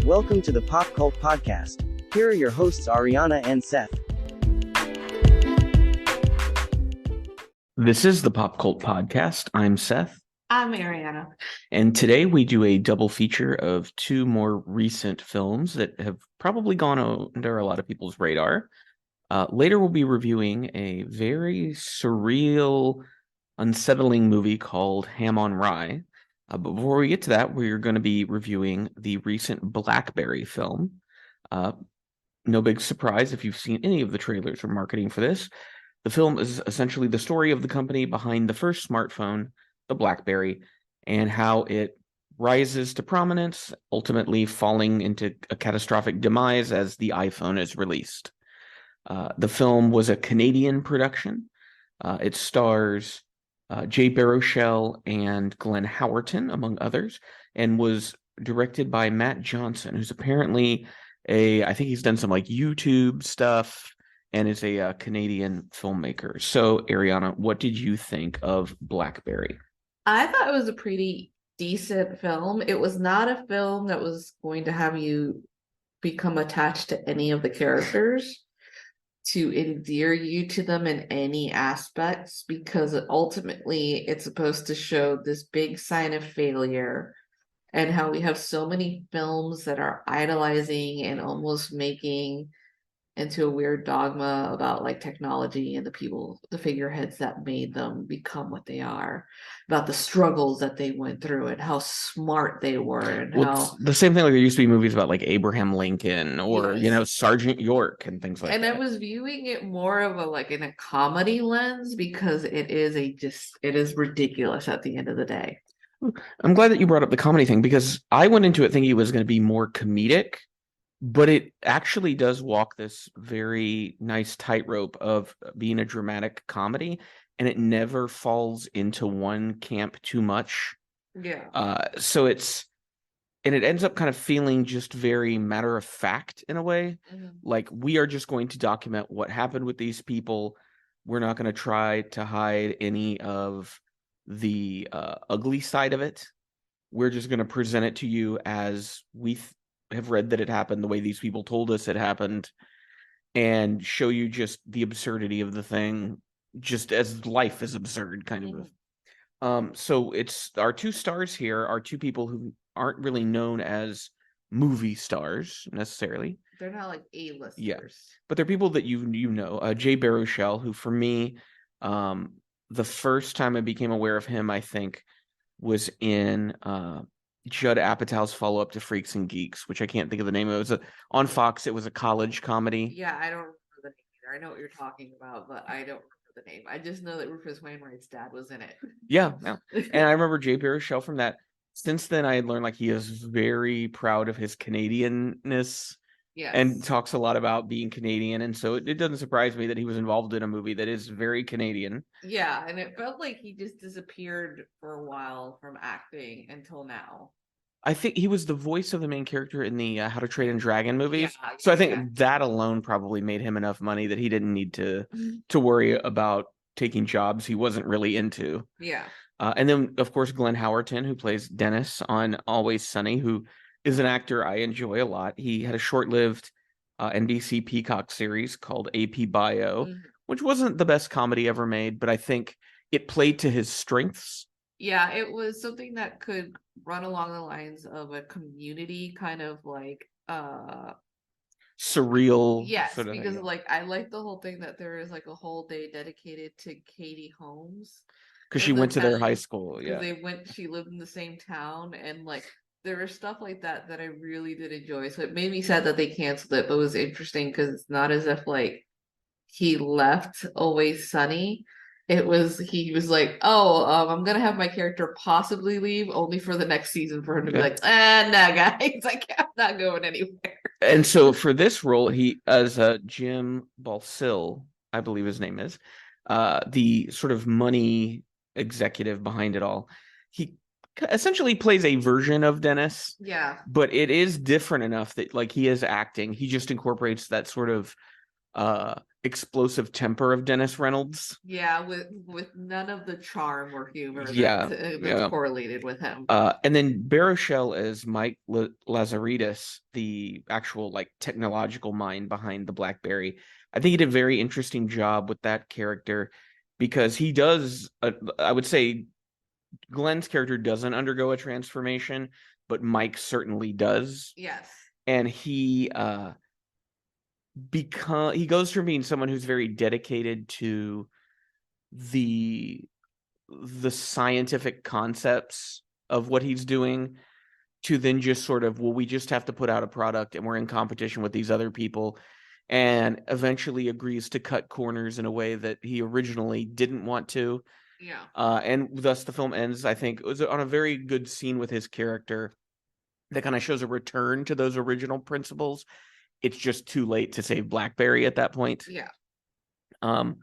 Welcome to the Pop Cult Podcast. Here are your hosts, Ariana and Seth. This is the Pop Cult Podcast. I'm Seth. I'm Ariana. And today we do a double feature of two more recent films that have probably gone under a lot of people's radar. Later we'll be reviewing a very surreal, unsettling movie called Ham on Rye. But before we get to that, we're going to be reviewing the recent BlackBerry film. No big surprise if you've seen any of the trailers or marketing for this. The film is essentially the story of the company behind the first smartphone, the BlackBerry, and how it rises to prominence, ultimately falling into a catastrophic demise as the iPhone is released. The film was a Canadian production. It stars Jay Baruchel and Glenn Howerton, among others, and was directed by Matt Johnson, who's apparently I think he's done some like YouTube stuff and is a Canadian filmmaker. So, Ariana, what did you think of BlackBerry? I thought it was a pretty decent film. It was not a film that was going to have you become attached to any of the characters, to endear you to them in any aspects, because ultimately it's supposed to show this big sign of failure and how we have so many films that are idolizing and almost making into a weird dogma about like technology and the people, the figureheads that made them become what they are, about the struggles that they went through and how smart they were, and how the same thing. Like there used to be movies about like Abraham Lincoln or Yes. Sergeant York and things like and that. I was viewing it more of a like in a comedy lens, because it is ridiculous at the end of the day. I'm glad that you brought up the comedy thing, because I went into it thinking it was going to be more comedic, but it actually does walk this very nice tightrope of being a dramatic comedy, and it never falls into one camp too much. Yeah. So it ends up kind of feeling just very matter of fact in a way. Mm-hmm. Like, we are just going to document what happened with these people. We're not going to try to hide any of the ugly side of it. We're just going to present it to you as we have read that it happened, the way these people told us it happened, and show you just the absurdity of the thing, just as life is absurd, kind of. Mm-hmm. So it's our two stars here are two people who aren't really known as movie stars necessarily. They're not like A-listers. Yeah, but they're people that you know. Jay Baruchel, who for me, the first time I became aware of him, I think, was in Judd Apatow's follow-up to Freaks and Geeks, which I can't think of the name of. It was on Fox. It was a college comedy. Yeah, I don't remember the name either. I know what you're talking about, but I don't remember the name. I just know that Rufus Wainwright's dad was in it. Yeah. And I remember Jay Baruchel from that. Since then, I had learned like he is very proud of his Canadianness. Yes. And talks a lot about being Canadian. And so it doesn't surprise me that he was involved in a movie that is very Canadian. Yeah, and it felt like he just disappeared for a while from acting until now. I think he was the voice of the main character in the How to Train a Dragon movies. Yeah, so I think that alone probably made him enough money that he didn't need to worry about taking jobs he wasn't really into. Yeah. And then, of course, Glenn Howerton, who plays Dennis on Always Sunny, who is an actor I enjoy a lot. He had a short-lived NBC Peacock series called AP Bio, which wasn't the best comedy ever made, but I think it played to his strengths. Yeah, it was something that could run along the lines of a Community kind of like surreal. Yes, sort of because thing. like I like the whole thing that there is like a whole day dedicated to Katie Holmes, because she went to their high school. Yeah, she lived in the same town, and like there was stuff like that I really did enjoy. So it made me sad that they canceled it, but it was interesting because it's not as if like he left Always Sunny. He was like, I'm gonna have my character possibly leave, only for the next season for him to be like, no, guys, I'm not going anywhere. And so for this role, he as Jim Balsill, I believe his name is, the sort of money executive behind it all. He essentially plays a version of Dennis. Yeah. But it is different enough that like he is acting. He just incorporates that sort of explosive temper of Dennis Reynolds. Yeah, with none of the charm or humor Yeah, that's yeah. correlated with him. And then Baruchel as Mike Lazaridis, the actual like technological mind behind the BlackBerry. I think he did a very interesting job with that character because he does. I would say Glenn's character doesn't undergo a transformation, but Mike certainly does, Yes. and he goes from being someone who's very dedicated to the scientific concepts of what he's doing to then just sort of, well, we just have to put out a product and we're in competition with these other people, and eventually agrees to cut corners in a way that he originally didn't want to. Yeah. And thus the film ends, I think, it was on a very good scene with his character that kind of shows a return to those original principles. It's just too late to save BlackBerry at that point. Yeah. Do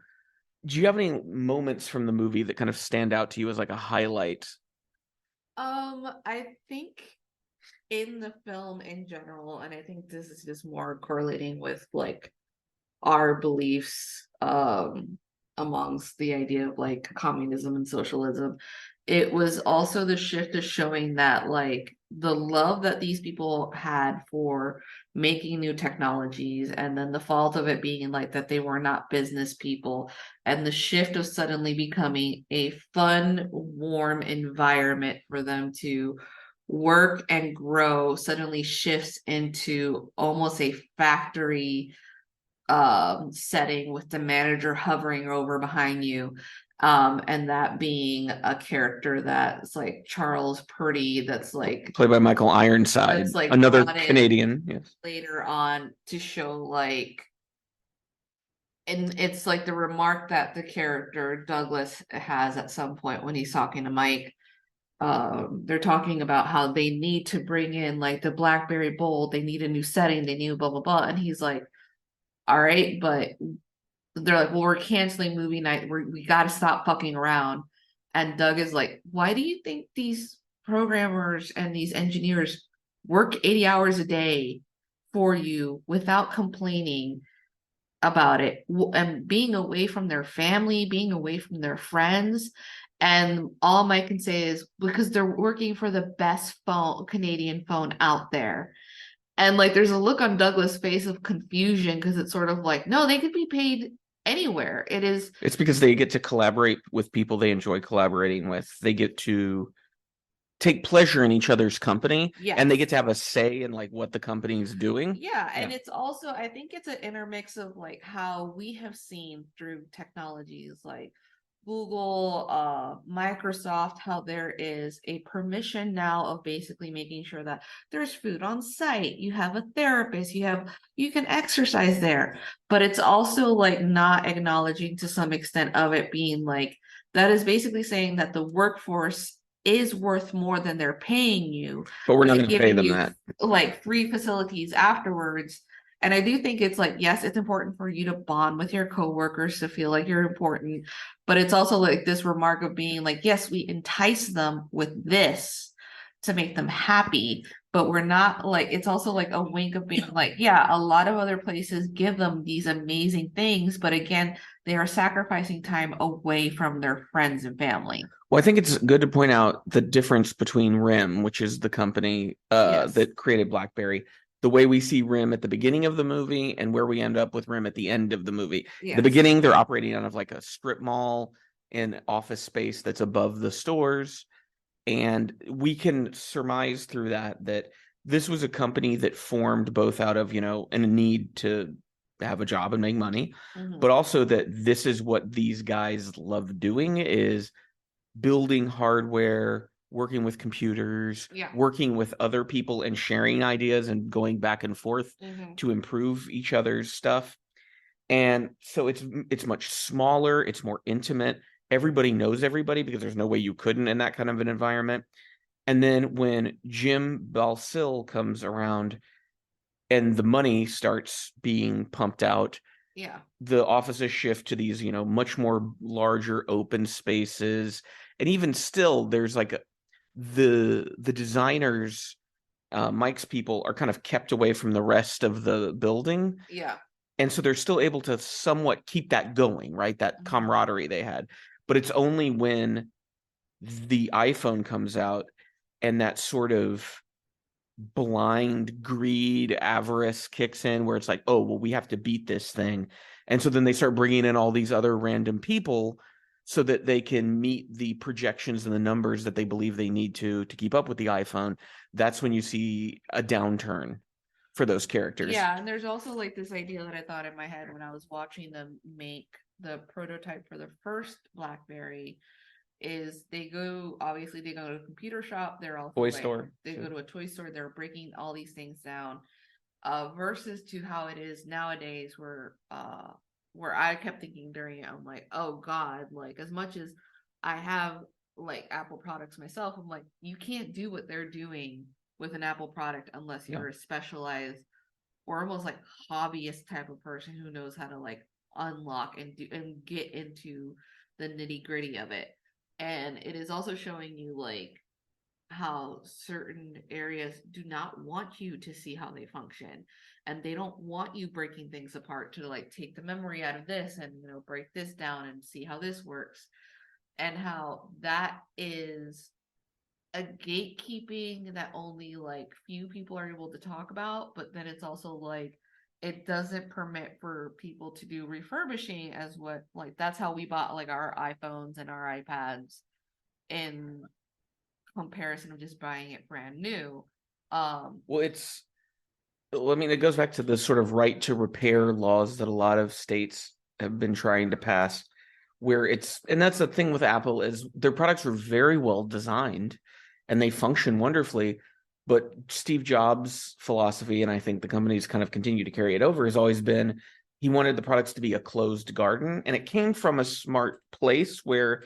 you have any moments from the movie that kind of stand out to you as like a highlight? I think in the film in general, and I think this is just more correlating with like our beliefs amongst the idea of like communism and socialism, it was also the shift of showing that like the love that these people had for making new technologies, and then the fault of it being like that they were not business people, and the shift of suddenly becoming a fun, warm environment for them to work and grow suddenly shifts into almost a factory setting with the manager hovering over behind you, and that being a character that's like Charles Purdy, that's like Played by Michael Ironside, that's like another brought in Canadian. Yes. later on to show like, and it's like the remark that the character Douglas has at some point when he's talking to Mike. They're talking about how they need to bring in like the BlackBerry Bold, they need a new setting, they need blah blah blah, and he's like, all right, but they're like, well, we're canceling movie night, we got to stop fucking around. And Doug is like, why do you think these programmers and these engineers work 80 hours a day for you without complaining about it, and being away from their family, being away from their friends? And all Mike can say is because they're working for the best phone, Canadian phone out there. And like there's a look on Douglas' face of confusion because it's sort of like, no, they could be paid anywhere. It's because they get to collaborate with people they enjoy collaborating with. They get to take pleasure in each other's company, yes, and they get to have a say in like what the company is doing. Yeah, and it's also, I think it's an intermix of like how we have seen through technologies like Google, Microsoft, how there is a permission now of basically making sure that there's food on site, you have a therapist, you can exercise there, but it's also like not acknowledging to some extent of it being like, that is basically saying that the workforce is worth more than they're paying you, but we're not going to pay giving them you that. like free facilities afterwards. And I do think it's like, yes, it's important for you to bond with your coworkers to feel like you're important, but it's also like this remark of being like, yes, we entice them with this to make them happy, but we're not like, it's also like a wink of being like, yeah, a lot of other places give them these amazing things, but again, they are sacrificing time away from their friends and family. Well, I think it's good to point out the difference between RIM, which is the company Yes. that created BlackBerry, the way we see RIM at the beginning of the movie and where we end up with RIM at the end of the movie. Yes. The beginning, they're operating out of like a strip mall and office space that's above the stores. And we can surmise through that this was a company that formed both out of, a need to have a job and make money, but also that this is what these guys love doing, is building hardware, working with computers, working with other people and sharing ideas and going back and forth to improve each other's stuff. And so it's much smaller, it's more intimate. Everybody knows everybody because there's no way you couldn't in that kind of an environment. And then when Jim Balsil comes around and the money starts being pumped out, the offices shift to these, much more larger open spaces. And even still, there's like the designers, Mike's people, are kind of kept away from the rest of the building. Yeah. And so they're still able to somewhat keep that going, right? That camaraderie they had. But it's only when the iPhone comes out and that sort of blind greed, avarice kicks in, where it's like, oh, well, we have to beat this thing. And so then they start bringing in all these other random people so that they can meet the projections and the numbers that they believe they need to keep up with the iPhone. That's when you see a downturn for those characters. Yeah, and there's also like this idea that I thought in my head when I was watching them make the prototype for the first BlackBerry is they go to a computer shop, they're all Toy store. They go to a toy store, they're breaking all these things down, versus to how it is nowadays where I kept thinking during it, I'm like, oh God, like as much as I have like Apple products myself, I'm like, you can't do what they're doing with an Apple product unless you're a specialized or almost like hobbyist type of person who knows how to like unlock and do and get into the nitty gritty of it. And it is also showing you like how certain areas do not want you to see how they function, and they don't want you breaking things apart to like take the memory out of this and break this down and see how this works, and how that is a gatekeeping that only like few people are able to talk about. But then it's also like it doesn't permit for people to do refurbishing as what like that's how we bought like our iPhones and our iPads in comparison of just buying it brand new. Well, it goes back to the sort of right to repair laws that a lot of states have been trying to pass, where and that's the thing with Apple is their products are very well designed and they function wonderfully. But Steve Jobs' philosophy, and I think the companies kind of continue to carry it over, has always been he wanted the products to be a closed garden. And it came from a smart place where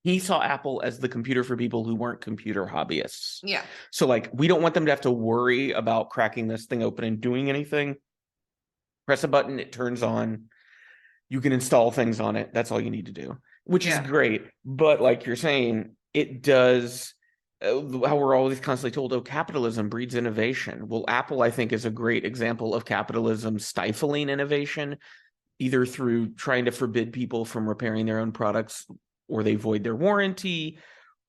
he saw Apple as the computer for people who weren't computer hobbyists. Yeah. So like, we don't want them to have to worry about cracking this thing open and doing anything. Press a button, it turns on. You can install things on it. That's all you need to do, which is great. But like you're saying, it does how we're always constantly told, oh, capitalism breeds innovation. Well, Apple, I think, is a great example of capitalism stifling innovation, either through trying to forbid people from repairing their own products or they void their warranty,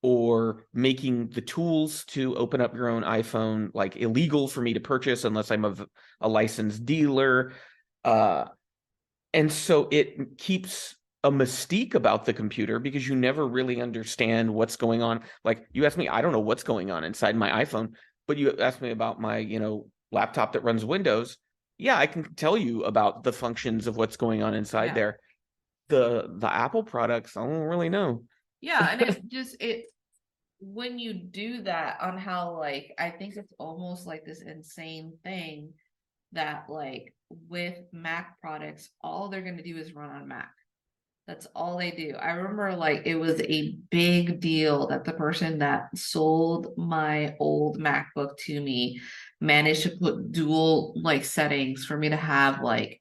or making the tools to open up your own iPhone like illegal for me to purchase unless I'm a licensed dealer. And so it keeps a mystique about the computer because you never really understand what's going on. Like you asked me, I don't know what's going on inside my iPhone, but you asked me about my, laptop that runs Windows. Yeah, I can tell you about the functions of what's going on inside there. The Apple products, I don't really know. Yeah, and it's just when you do that on how like I think it's almost like this insane thing that like with Mac products, all they're gonna do is run on Mac. That's all they do. I remember like it was a big deal that the person that sold my old MacBook to me managed to put dual like settings for me to have like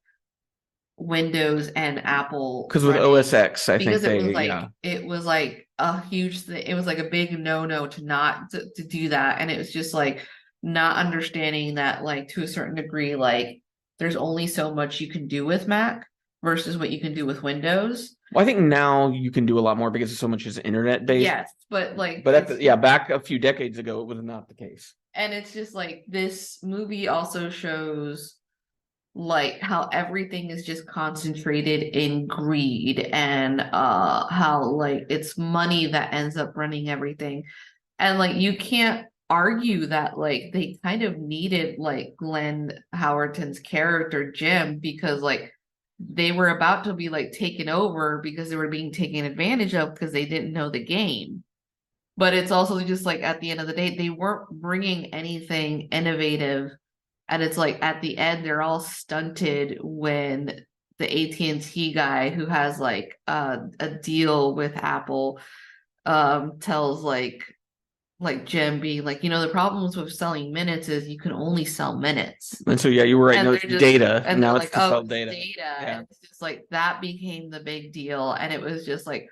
Windows and Apple because with OS X, I think it was like a huge thing. It was like a big no to not to do that, and it was just like not understanding that like to a certain degree like there's only so much you can do with Mac versus what you can do with Windows. Well, I think now you can do a lot more because so much is internet based. Yes, but back a few decades ago, it was not the case. And it's just like this movie also shows like how everything is just concentrated in greed and how like it's money that ends up running everything. And like you can't argue that like they kind of needed like Glenn Howerton's character Jim because like they were about to be like taken over because they were being taken advantage of because they didn't know the game. But it's also just like at the end of the day they weren't bringing anything innovative. And it's like at the end, they're all stunted when the AT&T guy who has like a deal with Apple tells like Jim being like, the problems with selling minutes is you can only sell minutes. And so, yeah, you were right. No, it's data. And now it's to sell data. Yeah. And it's just like that became the big deal. And it was just like,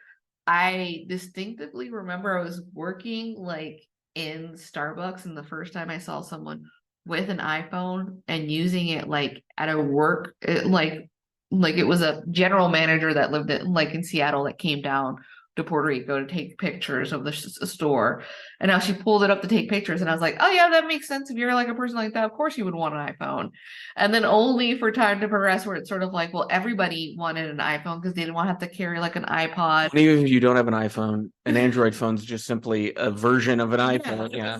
I distinctively remember I was working like in Starbucks and the first time I saw someone with an iPhone and using it like at a work, like it was a general manager that lived in Seattle that came down to Puerto Rico to take pictures of the store. And now she pulled it up to take pictures. And I was like, oh, yeah, that makes sense. If you're like a person like that, of course you would want an iPhone. And then only for time to progress where it's sort of like, well, everybody wanted an iPhone because they didn't want to have to carry like an iPod. And even if you don't have an iPhone, an Android phone is just simply a version of an iPhone. Yeah.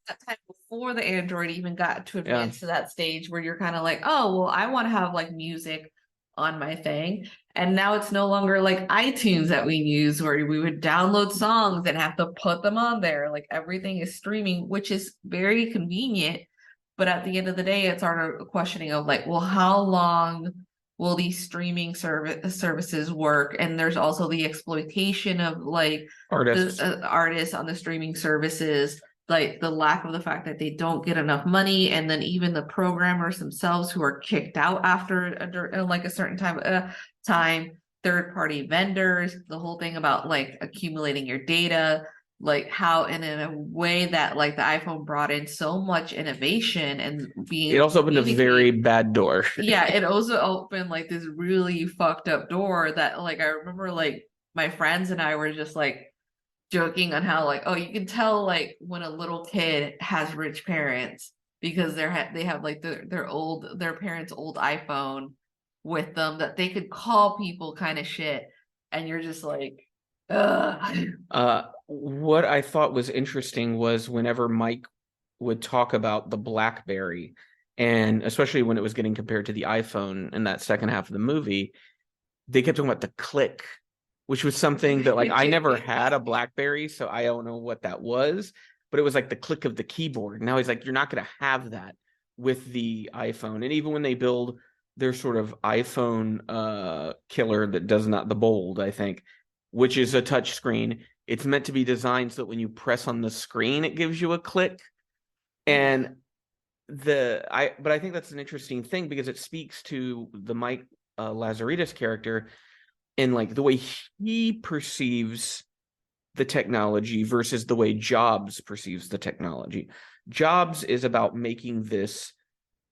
That time before the Android even got to advance to that stage where you're kind of like, oh, well, I want to have like music on my thing. And now it's no longer like iTunes that we use where we would download songs and have to put them on there. Like everything is streaming, which is very convenient. But at the end of the day, it's sort of questioning of like, well, how long will these streaming services work? And there's also the exploitation of like Artists. the artists on the streaming services, like the lack of the fact that they don't get enough money, and then even the programmers themselves who are kicked out after like a certain time, third-party vendors, the whole thing about like accumulating your data, like how in a way that like the iPhone brought in so much innovation and being it also opened a very bad door. Yeah, it also opened like this really fucked up door that like I remember like my friends and I were just like joking on how like, oh, you can tell like when a little kid has rich parents because they have like their parents' old iPhone with them that they could call people kind of shit, and you're just like, ugh. What I thought was interesting was whenever Mike would talk about the BlackBerry, and especially when it was getting compared to the iPhone in that second half of the movie, they kept talking about the click, which was something that like I never had a BlackBerry, so I don't know what that was, but it was like the click of the keyboard. Now he's like, you're not going to have that with the iPhone. And even when they build their sort of iPhone killer that does not, the Bold, I think, which is a touch screen, it's meant to be designed so that when you press on the screen, it gives you a click. And but I think that's an interesting thing because it speaks to the Mike Lazaridis character and like the way he perceives the technology versus the way Jobs perceives the technology. Jobs is about making this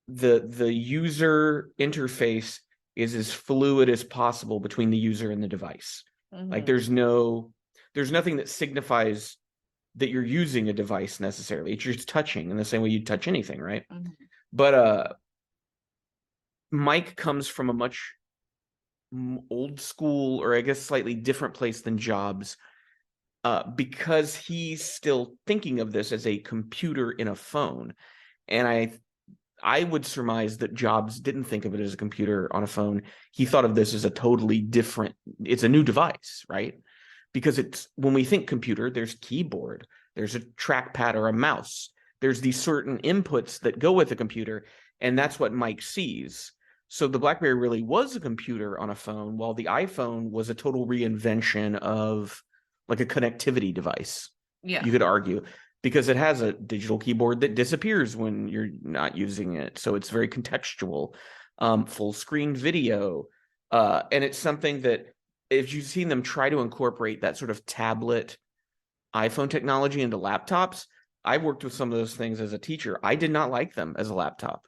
the user interface is as fluid as possible between the user and the device. Like there's nothing that signifies that you're using a device necessarily. It's just touching in the same way you touch anything, right? But Mike comes from a much old school, or I guess slightly different place than Jobs, because he's still thinking of this as a computer in a phone. And I would surmise that Jobs didn't think of it as a computer on a phone. He thought of this as a totally different, it's a new device, right? Because it's, when we think computer, there's keyboard, there's a trackpad or a mouse, there's these certain inputs that go with a computer, and that's what Mike sees. So the BlackBerry really was a computer on a phone, while the iPhone was a total reinvention of like a connectivity device. Yeah, you could argue, because it has a digital keyboard that disappears when you're not using it. So it's very contextual, full screen video. And it's something that if you've seen them try to incorporate that sort of tablet iPhone technology into laptops, I worked with some of those things as a teacher. I did not like them as a laptop.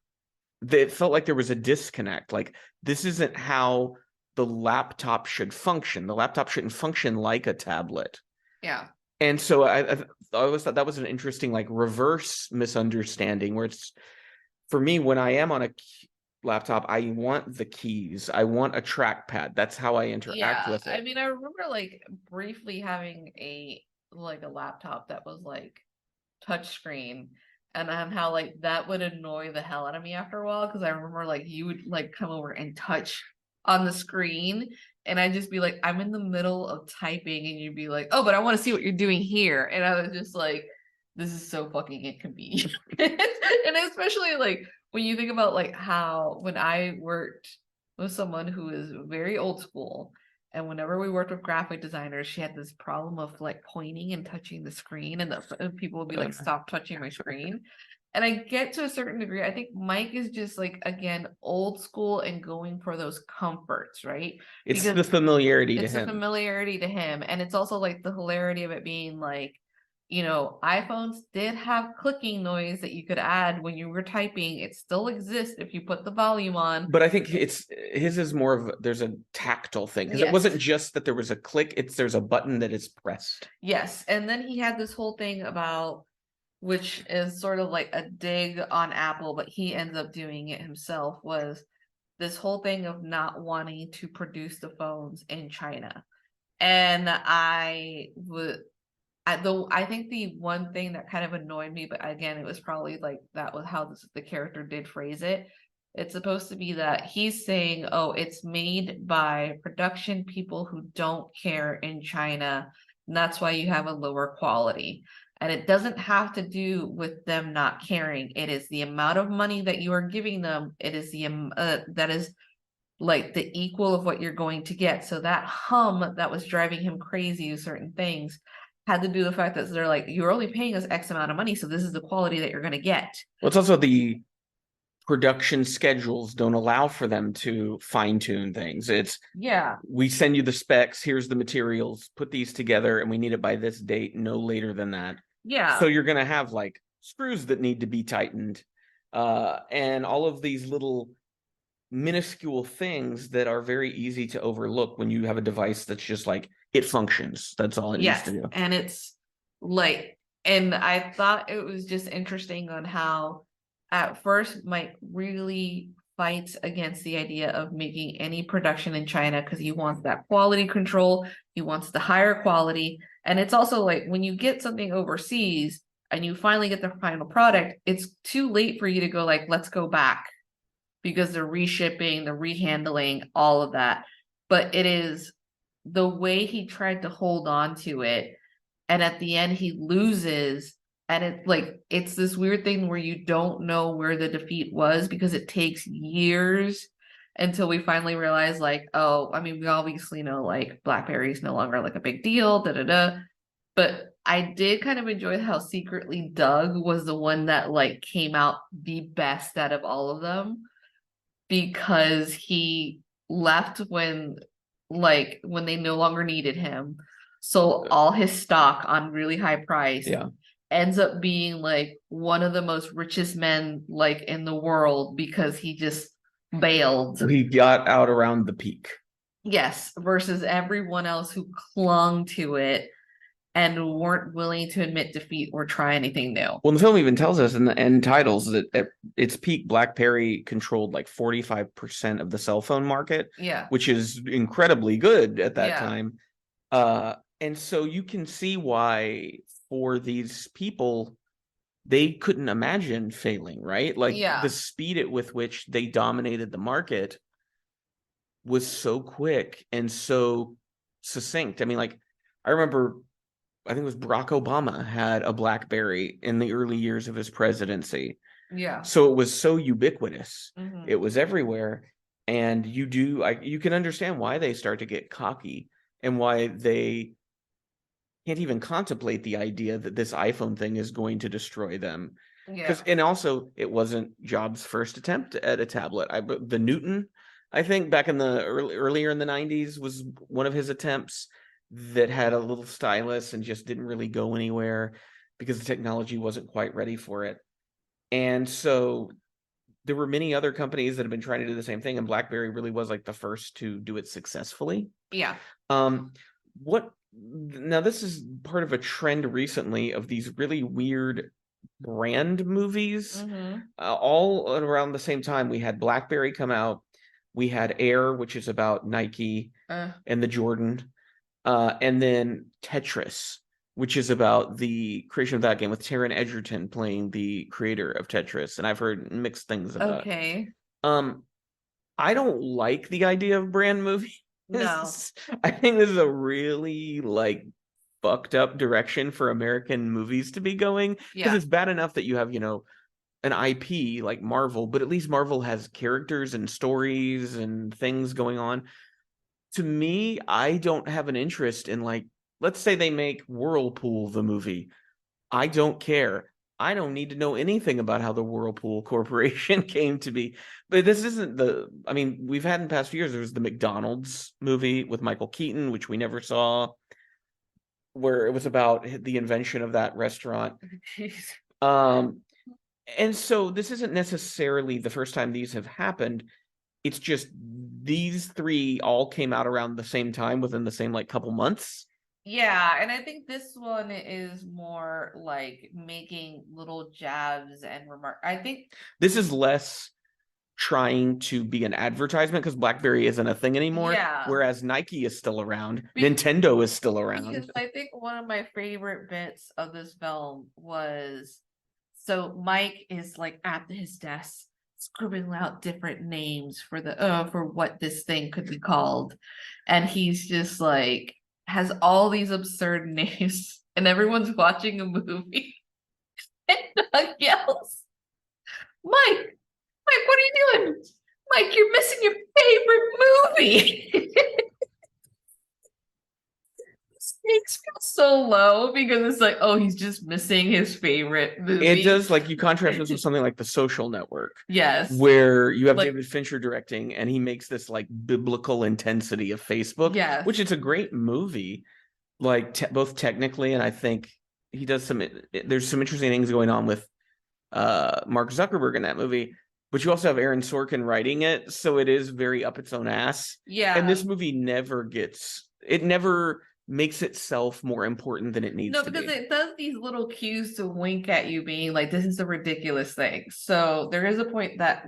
It felt like there was a disconnect. Like, this isn't how the laptop should function. The laptop shouldn't function like a tablet. Yeah. And so I always thought that was an interesting, like, reverse misunderstanding where it's, for me, when I am on a laptop, I want the keys. I want a trackpad. That's how I interact with it. I mean, I remember like briefly having a laptop that was like touchscreen, and how like that would annoy the hell out of me after a while, because I remember like you would like come over and touch on the screen, and I'd just be like, I'm in the middle of typing, and you'd be like, oh, but I want to see what you're doing here, and I was just like, this is so fucking inconvenient. And especially like when you think about like how when I worked with someone who is very old school, and whenever we worked with graphic designers, she had this problem of like pointing and touching the screen, and people would be like, stop touching my screen. And I get to a certain degree, I think Mike is just like, again, old school and going for those comforts, right? It's the familiarity to him. It's the familiarity to him. And it's also like the hilarity of it being like, iPhones did have clicking noise that you could add when you were typing. It still exists if you put the volume on. But I think his is more of there's a tactile thing, because it Yes. wasn't just that there was a click, there's a button that is pressed. Yes. And then he had this whole thing about, which is sort of like a dig on Apple, but he ends up doing it himself, was this whole thing of not wanting to produce the phones in China. And I think the one thing that kind of annoyed me, but again, it was probably like that was how the character did phrase it. It's supposed to be that he's saying, oh, it's made by production people who don't care in China, and that's why you have a lower quality. And it doesn't have to do with them not caring. It is the amount of money that you are giving them. It is that is like the equal of what you're going to get. So that hum that was driving him crazy with certain things had to do with the fact that they're like, you're only paying us X amount of money, so this is the quality that you're going to get. Well, it's also the production schedules don't allow for them to fine-tune things. It's we send you the specs, here's the materials, put these together, and we need it by this date, no later than that. So you're going to have like screws that need to be tightened, and all of these little minuscule things that are very easy to overlook when you have a device that's just like, it functions. That's all it needs to do. And it's like, and I thought it was just interesting on how at first Mike really fights against the idea of making any production in China because he wants that quality control. He wants the higher quality. And it's also like when you get something overseas and you finally get the final product, it's too late for you to go like, let's go back, because the reshipping, the rehandling, all of that. But it is the way he tried to hold on to it. And at the end, he loses. And it's like, it's this weird thing where you don't know where the defeat was because it takes years until we finally realize, like, oh, I mean, we obviously know like BlackBerry is no longer like a big deal, But I did kind of enjoy how secretly Doug was the one that like came out the best out of all of them, because he left when they no longer needed him, sold all his stock on really high price, ends up being like one of the most richest men like in the world because he just bailed. He got out around the peak. Yes, versus everyone else who clung to it and weren't willing to admit defeat or try anything new. Well, the film even tells us in the end titles that at its peak, BlackBerry controlled like 45% of the cell phone market, which is incredibly good at that time. And so you can see why for these people, they couldn't imagine failing, right? Like the speed with which they dominated the market was so quick and so succinct. I mean, like, I remember, I think it was Barack Obama had a BlackBerry in the early years of his presidency. So it was so ubiquitous. It was everywhere. And you can understand why they start to get cocky and why they can't even contemplate the idea that this iPhone thing is going to destroy them. And also, it wasn't Jobs' first attempt at a tablet. The Newton, I think, back in the earlier in the 90s, was one of his attempts that had a little stylus and just didn't really go anywhere because the technology wasn't quite ready for it. And so there were many other companies that have been trying to do the same thing, and BlackBerry really was like the first to do it successfully. Now this is part of a trend recently of these really weird brand movies. All around the same time, we had BlackBerry come out, we had Air, which is about Nike and the Jordan, and then Tetris, which is about the creation of that game with Taron Egerton playing the creator of Tetris. And I've heard mixed things about it. I don't like the idea of brand movies. No. I think this is a really like fucked up direction for American movies to be going. Because it's bad enough that you have, an IP like Marvel, but at least Marvel has characters and stories and things going on. To me, I don't have an interest in, like, let's say they make Whirlpool the movie. I don't care. I don't need to know anything about how the Whirlpool Corporation came to be. But this isn't we've had in the past few years, there was the McDonald's movie with Michael Keaton, which we never saw. where it was about the invention of that restaurant. Jeez. And so this isn't necessarily the first time these have happened. It's just these three all came out around the same time within the same like couple months. Yeah, and I think this one is more like making little jabs and remark. I think This is less trying to be an advertisement because BlackBerry isn't a thing anymore. Yeah. Whereas Nike is still around, Nintendo is still around. Because I think one of my favorite bits of this film was, so Mike is like at his desk scribbling out different names for the for what this thing could be called, and he's just like has all these absurd names, and everyone's watching a movie, and Doug yells, Mike, what are you doing? Mike, you're missing your favorite movie. Stakes feel so low because it's like, oh, he's just missing his favorite movie. It does, like, you contrast this with something like The Social Network. Yes. Where you have like, David Fincher directing, and he makes this like biblical intensity of Facebook. Yes. Which it's a great movie, like both technically, and I think he does there's some interesting things going on with Mark Zuckerberg in that movie. But you also have Aaron Sorkin writing it, so it is very up its own ass. Yeah. And this movie never makes itself more important than it needs to be. No, because it does these little cues to wink at you, being like, this is a ridiculous thing. So there is a point that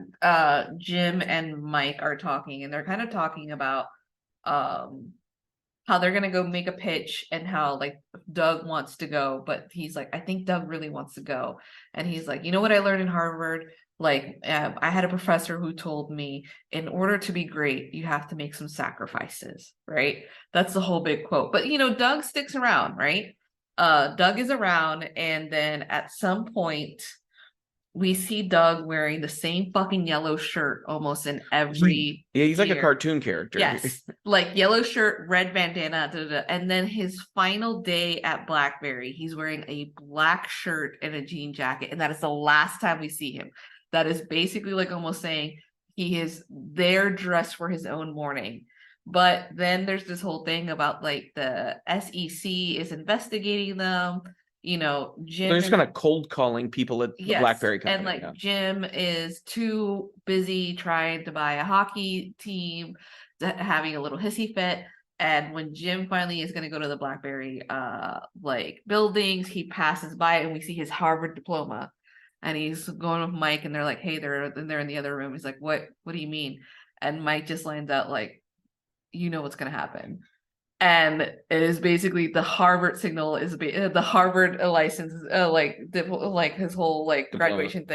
Jim and Mike are talking, and they're kind of talking about how they're gonna go make a pitch, and how like Doug wants to go, but he's like, I think Doug really wants to go. And he's like, you know what I learned in Harvard? Like, I had a professor who told me, in order to be great, you have to make some sacrifices, right? That's the whole big quote. But, you know, Doug sticks around, right? Doug is around, and then at some point, we see Doug wearing the same fucking yellow shirt almost in every he's like a cartoon character. Yes, like yellow shirt, red bandana, and then his final day at BlackBerry, he's wearing a black shirt and a jean jacket, and that is the last time we see him. That is basically like almost saying he is there dressed for his own mourning. But then there's this whole thing about like the SEC is investigating them. You know, Jim. They're just kind of cold calling people at the BlackBerry company. And like Jim is too busy trying to buy a hockey team, having a little hissy fit. And when Jim finally is going to go to the BlackBerry like buildings, he passes by, and we see his Harvard diploma. And he's going with Mike, and they're like, hey, they're in the other room. He's like, what do you mean? And Mike just lines out like, you know what's going to happen. And it is basically the Harvard signal is the Harvard license, like his whole like graduation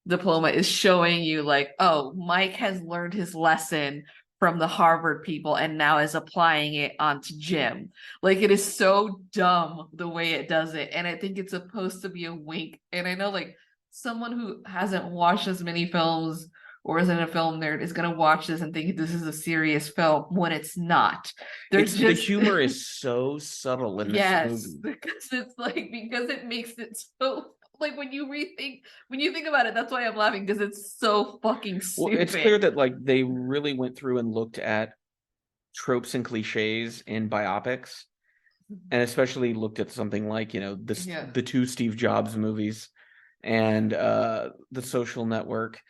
diploma is showing you like, oh, Mike has learned his lesson from the Harvard people and now is applying it onto Jim. Like, it is so dumb the way it does it. And I think it's supposed to be a wink. And I know like someone who hasn't watched as many films or isn't a film nerd is going to watch this and think this is a serious film when it's not. The humor is so subtle in this movie. because it makes it so, like, when you think about it, that's why I'm laughing, because it's so fucking stupid. Well, it's clear that like they really went through and looked at tropes and cliches in biopics, and especially looked at something like, you know, the two Steve Jobs movies and The Social Network,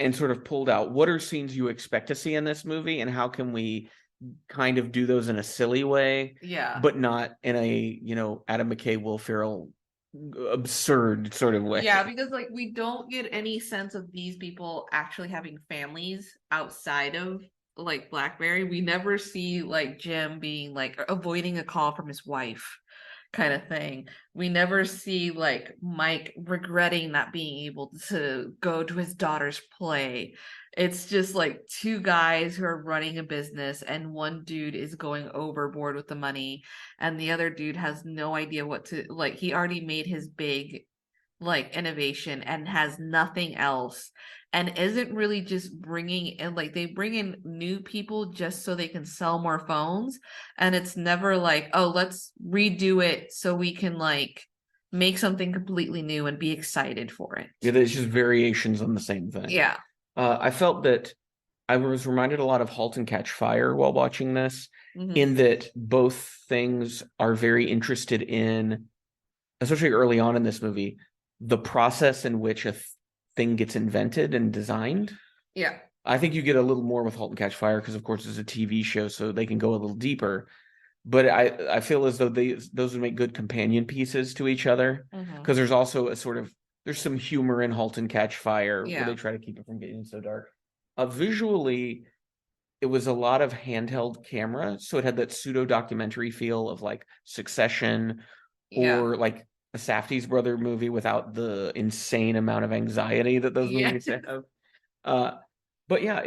and sort of pulled out what are scenes you expect to see in this movie, and how can we kind of do those in a silly way, but not in a, you know, Adam McKay, Will Ferrell absurd sort of way. Yeah, because like we don't get any sense of these people actually having families outside of like BlackBerry. We never see like Jim being like avoiding a call from his wife kind of thing. We never see like Mike regretting not being able to go to his daughter's play. It's just like two guys who are running a business, and one dude is going overboard with the money, and the other dude has no idea what to, like, he already made his big like innovation and has nothing else, and isn't really just bringing in, like, they bring in new people just so they can sell more phones, and it's never like, oh, let's redo it so we can like make something completely new and be excited for it. Yeah, there's just variations on the same thing. Yeah. I felt that I was reminded a lot of *Halt and Catch Fire* while watching this, in that both things are very interested in, especially early on in this movie, the process in which a thing gets invented and designed. Yeah. I think you get a little more with *Halt and Catch Fire* because, of course, it's a TV show, so they can go a little deeper. But I feel as though those would make good companion pieces to each other, because there's also there's some humor in *Halt and Catch Fire* where they try to keep it from getting so dark. Visually, it was a lot of handheld camera, so it had that pseudo documentary feel of like Succession or like a Safdie's brother movie without the insane amount of anxiety that those movies have. But yeah,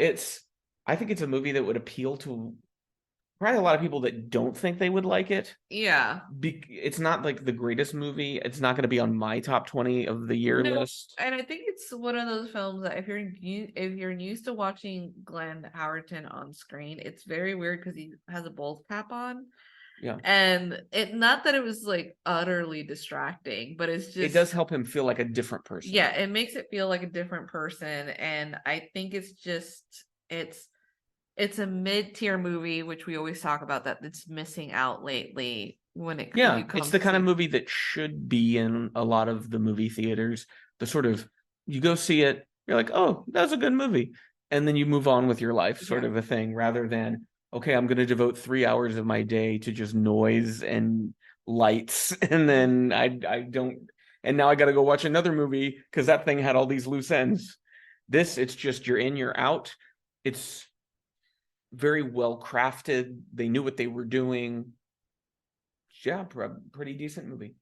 I think it's a movie that would appeal to probably a lot of people that don't think they would like it. Yeah. It's not like the greatest movie. It's not going to be on my top 20 of the year list. And I think it's one of those films that if you're used to watching Glenn Howerton on screen, it's very weird because he has a bald cap on. Yeah. And not that it was like utterly distracting, but it's just, it does help him feel like a different person. Yeah, it makes it feel like a different person. And I think it's a mid-tier movie, which we always talk about that's missing out lately when it comes. It's the kind of movie that should be in a lot of the movie theaters. The sort of, you go see it, you're like, oh, that was a good movie, and then you move on with your life, sort of a thing, rather than, okay, I'm going to devote 3 hours of my day to just noise and lights, and then I don't, and now I got to go watch another movie because that thing had all these loose ends. It's just you're in, you're out. It's very well crafted. They knew what they were doing. Yeah, pretty decent movie.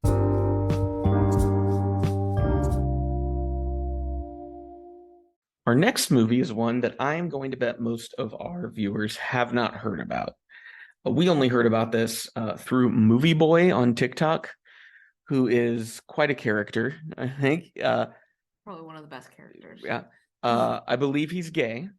Our next movie is one that I'm going to bet most of our viewers have not heard about. We only heard about this through Movie Boy on TikTok, who is quite a character, I think. Probably one of the best characters. Yeah. I believe he's gay.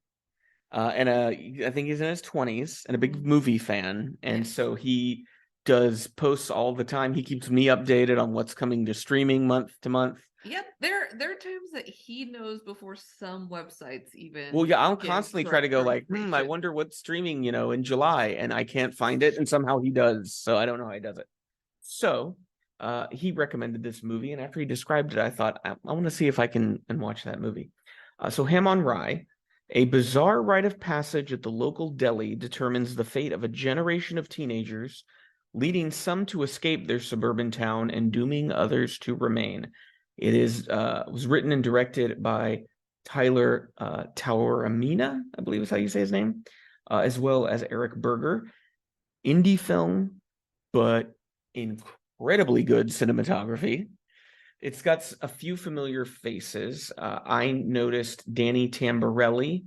And I think he's in his 20s and a big movie fan. And so he does posts all the time. He keeps me updated on what's coming to streaming month to month. Yep, there are times that he knows before some websites even. Well, yeah, I'll constantly try to go like, I wonder what's streaming, in July, and I can't find it, and somehow he does. So I don't know how he does it. So he recommended this movie, and after he described it, I thought, I want to see if I can watch that movie. So Ham on Rye. A bizarre rite of passage at the local deli determines the fate of a generation of teenagers, leading some to escape their suburban town and dooming others to remain. It was written and directed by Tyler Taormina, I believe is how you say his name, as well as Eric Berger. Indie film, but incredibly good cinematography. It's got a few familiar faces. I noticed Danny Tamborelli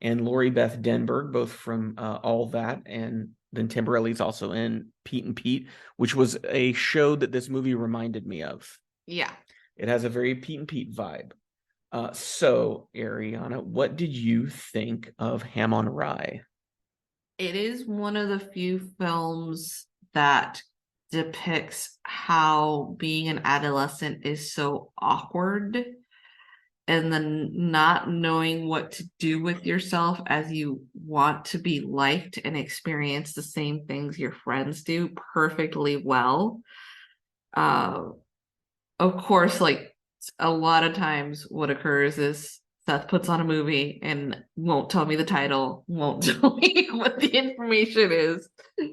and Lori Beth Denberg, both from All That, and then Tamborelli's also in Pete and Pete, which was a show that this movie reminded me of. Yeah. It has a very Pete and Pete vibe. So, Ariana, what did you think of Ham on Rye? It is one of the few films that depicts how being an adolescent is so awkward, and then not knowing what to do with yourself as you want to be liked and experience the same things your friends do perfectly well. Of course, like a lot of times what occurs is Seth puts on a movie and won't tell me the title, won't tell me what the information is.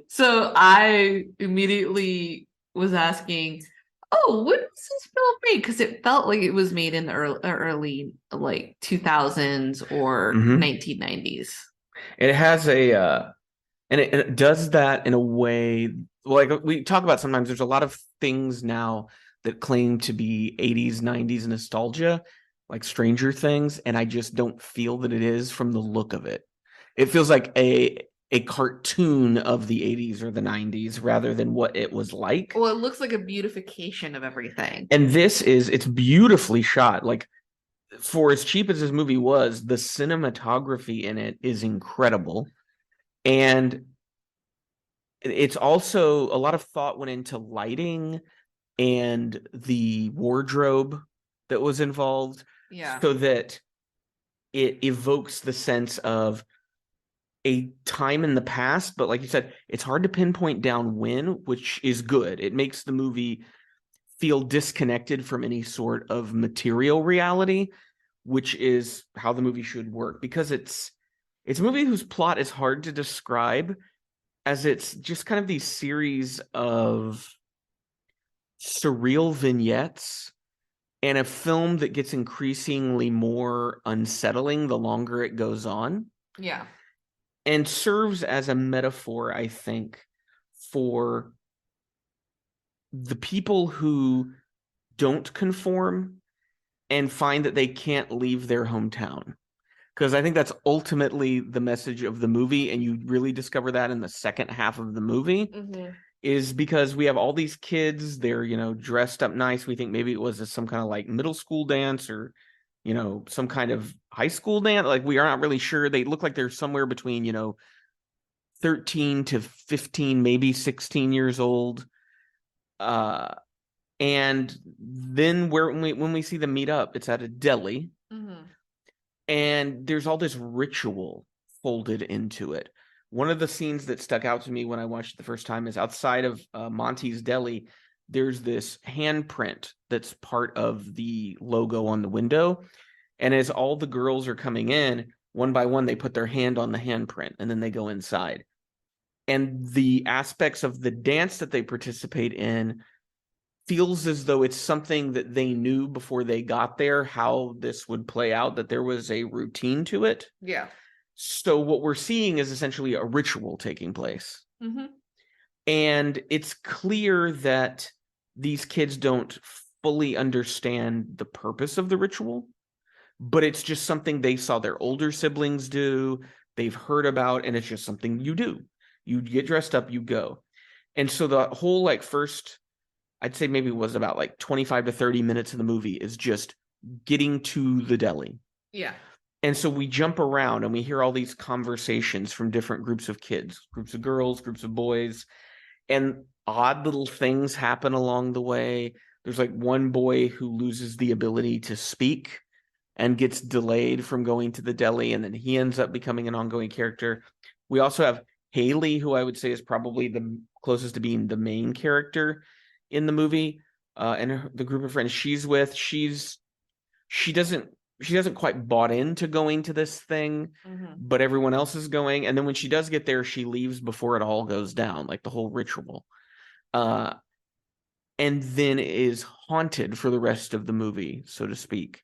So I immediately was asking, oh, when was this film made? Because it felt like it was made in the early like 2000s or 1990s. It has and it does that in a way, like we talk about sometimes, there's a lot of things now that claim to be 80s, 90s nostalgia, like Stranger Things, and I just don't feel that it is from the look of it. It feels like a cartoon of the 80s or the 90s rather than what it was like. Well, it looks like a beautification of everything. And it's beautifully shot. Like, for as cheap as this movie was, the cinematography in it is incredible. And it's also, a lot of thought went into lighting and the wardrobe that was involved, so that it evokes the sense of a time in the past, but like you said, it's hard to pinpoint down when, which is good. It makes the movie feel disconnected from any sort of material reality, which is how the movie should work, because it's a movie whose plot is hard to describe, as it's just kind of these series of surreal vignettes and a film that gets increasingly more unsettling the longer it goes on. Yeah. And serves as a metaphor, I think, for the people who don't conform and find that they can't leave their hometown. Because I think that's ultimately the message of the movie, and you really discover that in the second half of the movie. Mm-hmm. Is because we have all these kids, they're, dressed up nice. We think maybe it was some kind of like middle school dance or, some kind of high school dance. Like, we are not really sure. They look like they're somewhere between, 13 to 15, maybe 16 years old. And then when we see them meet up, it's at a deli. Mm-hmm. And there's all this ritual folded into it. One of the scenes that stuck out to me when I watched it the first time is outside of Monty's Deli. There's this handprint that's part of the logo on the window. And as all the girls are coming in, one by one, they put their hand on the handprint and then they go inside. And the aspects of the dance that they participate in feels as though it's something that they knew before they got there, how this would play out, that there was a routine to it. Yeah. So what we're seeing is essentially a ritual taking place. Mm-hmm. And it's clear that these kids don't fully understand the purpose of the ritual, but it's just something they saw their older siblings do, they've heard about, and it's just something you do. You get dressed up, you go. And so the whole first, I'd say maybe it was about 25 to 30 minutes of the movie is just getting to the deli. Yeah. And so we jump around and we hear all these conversations from different groups of kids, groups of girls, groups of boys, and odd little things happen along the way. There's one boy who loses the ability to speak and gets delayed from going to the deli, and then he ends up becoming an ongoing character. We also have Haley, who I would say is probably the closest to being the main character in the movie, and the group of friends she's with. She doesn't quite bought into going to this thing, Mm-hmm. but everyone else is going. And then when she does get there, she leaves before it all goes down, like the whole ritual. And then is haunted for the rest of the movie, so to speak,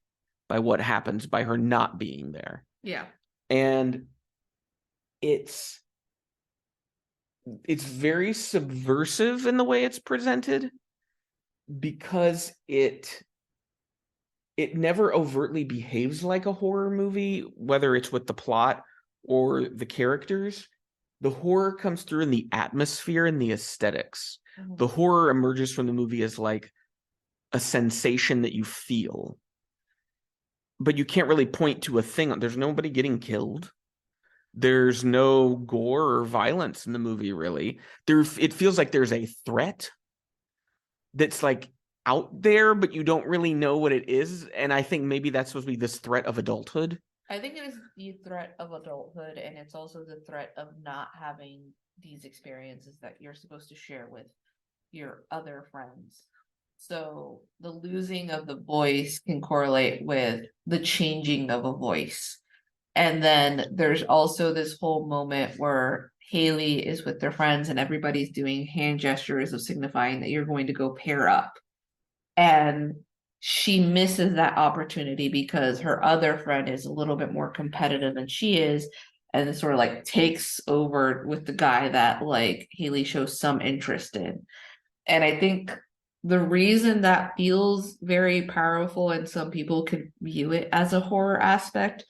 by what happens by her not being there. Yeah. And it's very subversive in the way it's presented, because it never overtly behaves like a horror movie, whether it's with the plot or the characters. The horror comes through in the atmosphere and the aesthetics. Mm-hmm. The horror emerges from the movie as like a sensation that you feel, but you can't really point to a thing. There's nobody getting killed. There's no gore or violence in the movie, really. It feels like there's a threat that's out there, but you don't really know what it is. And I think maybe that's supposed to be this threat of adulthood. I think it is the threat of adulthood, and it's also the threat of not having these experiences that you're supposed to share with your other friends. So the losing of the voice can correlate with the changing of a voice. And then there's also this whole moment where Haley is with their friends and everybody's doing hand gestures of signifying that you're going to go pair up. And she misses that opportunity because her other friend is a little bit more competitive than she is, and sort of takes over with the guy that Haley shows some interest in. And I think the reason that feels very powerful, and some people could view it as a horror aspect,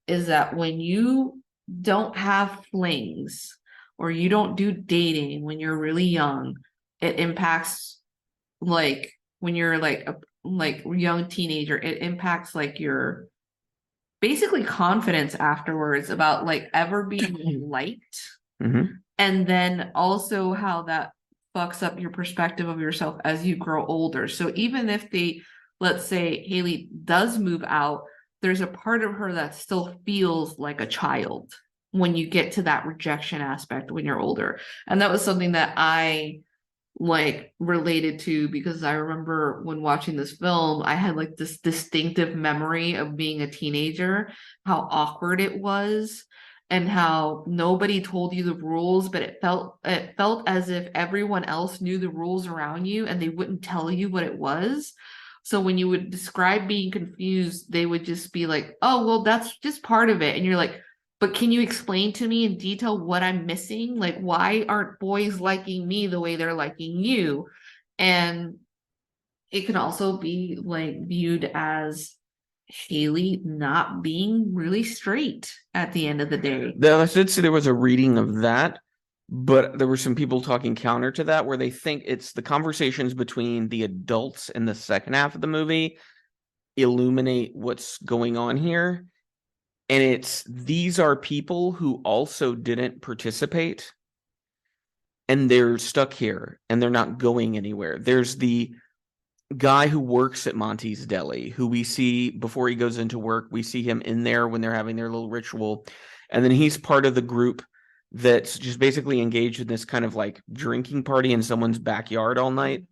is that when you don't have flings or you don't do dating when you're really young, it impacts when you're a young teenager, it impacts your basically confidence afterwards about ever being liked. Mm-hmm. And then also how that fucks up your perspective of yourself as you grow older. So even if let's say Haley does move out, there's a part of her that still feels like a child. when you get to that rejection aspect when you're older. And that was something that I like related to, because I remember when watching this film, I had like this distinctive memory of being a teenager, how awkward it was and how nobody told you the rules, but it felt as if everyone else knew the rules around you and they wouldn't tell you what it was. So when you would describe being confused, they would just be like, "Oh, well, that's just part of it." And you're like, "But can you explain to me in detail what I'm missing? Like, why aren't boys liking me the way they're liking you?" And it can also be like viewed as Haley not being really straight at the end of the day. I did see there was a reading of that, but there were some people talking counter to that where they think it's the conversations between the adults in the second half of the movie illuminate what's going on here. And these are people who also didn't participate and they're stuck here and they're not going anywhere. There's the guy who works at Monty's Deli, who we see before he goes into work. We see him in there when they're having their little ritual. And then he's part of the group that's just basically engaged in this kind of like drinking party in someone's backyard all night.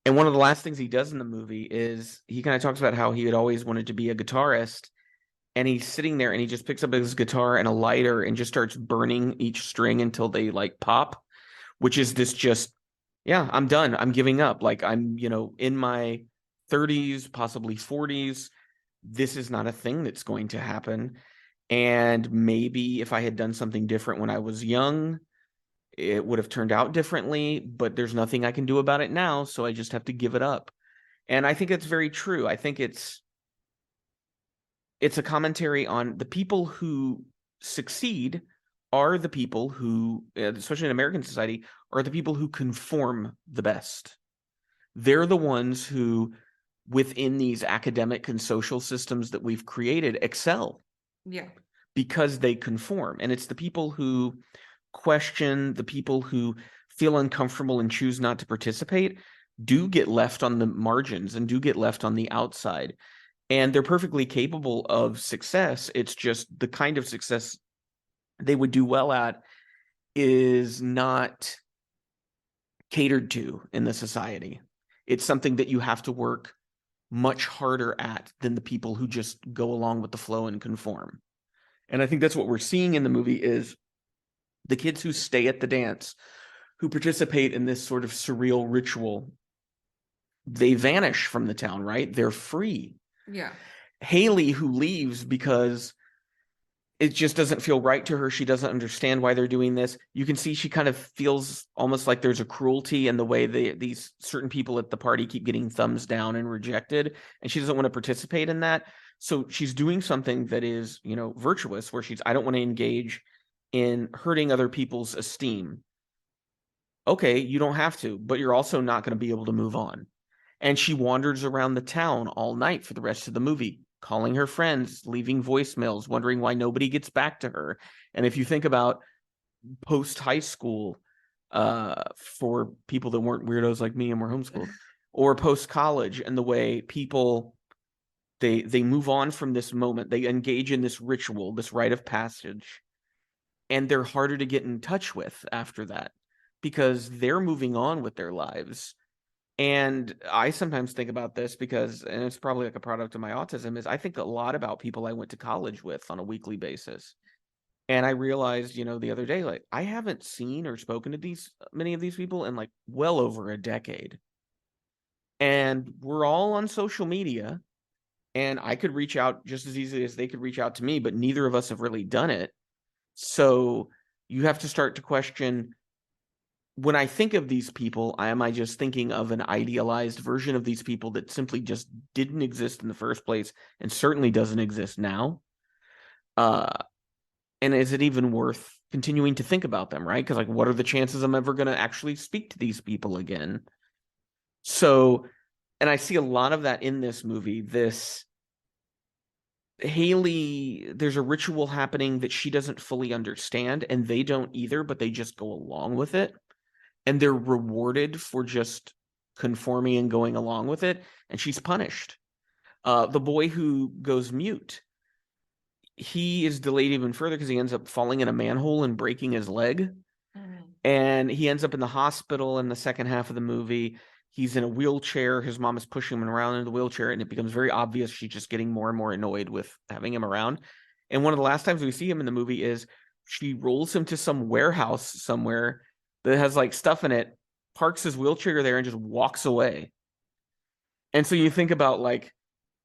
And one of the last things he does in the movie is he kind of talks about how he had always wanted to be a guitarist. And he's sitting there and he just picks up his guitar and a lighter and just starts burning each string until they like pop, which is this just, yeah, I'm done. I'm giving up. Like I'm, in my 30s, possibly 40s. This is not a thing that's going to happen. And maybe if I had done something different when I was young, it would have turned out differently, but there's nothing I can do about it now. So I just have to give it up. And I think it's very true. I think it's a commentary on the people who succeed are the people who, especially in American society, are the people who conform the best. They're the ones who, within these academic and social systems that we've created, excel. Yeah. Because they conform. And it's the people who question, the people who feel uncomfortable and choose not to participate, do get left on the margins and do get left on the outside. And they're perfectly capable of success. It's just the kind of success they would do well at is not catered to in the society. It's something that you have to work much harder at than the people who just go along with the flow and conform. And I think that's what we're seeing in the movie is the kids who stay at the dance, who participate in this sort of surreal ritual, they vanish from the town, right? They're free. Yeah. Haley, who leaves because it just doesn't feel right to her. She doesn't understand why they're doing this. You can see she kind of feels almost like there's a cruelty in the way these certain people at the party keep getting thumbs down and rejected, and she doesn't want to participate in that. So she's doing something that is, virtuous, where I don't want to engage in hurting other people's esteem. Okay, you don't have to, but you're also not going to be able to move on. And she wanders around the town all night for the rest of the movie, calling her friends, leaving voicemails, wondering why nobody gets back to her. And if you think about post-high school, for people that weren't weirdos like me and were homeschooled, or post-college, and the way people, they move on from this moment, they engage in this ritual, this rite of passage, and they're harder to get in touch with after that because they're moving on with their lives. And I sometimes think about this because, and it's probably like a product of my autism, is I think a lot about people I went to college with on a weekly basis. And I realized, the other day, like I haven't seen or spoken to many of these people in like well over a decade. And we're all on social media, and I could reach out just as easily as they could reach out to me, but neither of us have really done it. So you have to start to question, when I think of these people, am I just thinking of an idealized version of these people that simply just didn't exist in the first place and certainly doesn't exist now? And is it even worth continuing to think about them, right? Because, like, what are the chances I'm ever going to actually speak to these people again? So, and I see a lot of that in this movie. Haley, there's a ritual happening that she doesn't fully understand, and they don't either, but they just go along with it. And they're rewarded for just conforming and going along with it, and she's punished. The boy who goes mute, he is delayed even further because he ends up falling in a manhole and breaking his leg. Mhm. And he ends up in the hospital in the second half of the movie. He's in a wheelchair. His mom is pushing him around in the wheelchair, and it becomes very obvious she's just getting more and more annoyed with having him around. And one of the last times we see him in the movie is she rolls him to some warehouse somewhere that has like stuff in it, parks his wheelchair there, and just walks away. And so you think about like,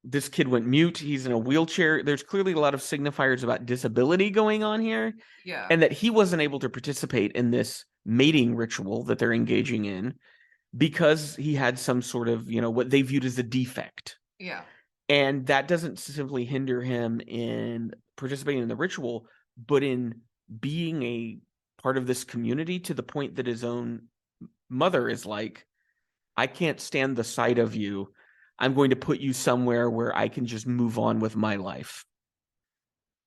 this kid went mute. He's in a wheelchair. There's clearly a lot of signifiers about disability going on here. Yeah. And that he wasn't able to participate in this mating ritual that they're engaging in because he had some sort of, what they viewed as a defect. Yeah. And that doesn't simply hinder him in participating in the ritual, but in being a part of this community, to the point that his own mother is like, I can't stand the sight of you. I'm going to put you somewhere where I can just move on with my life.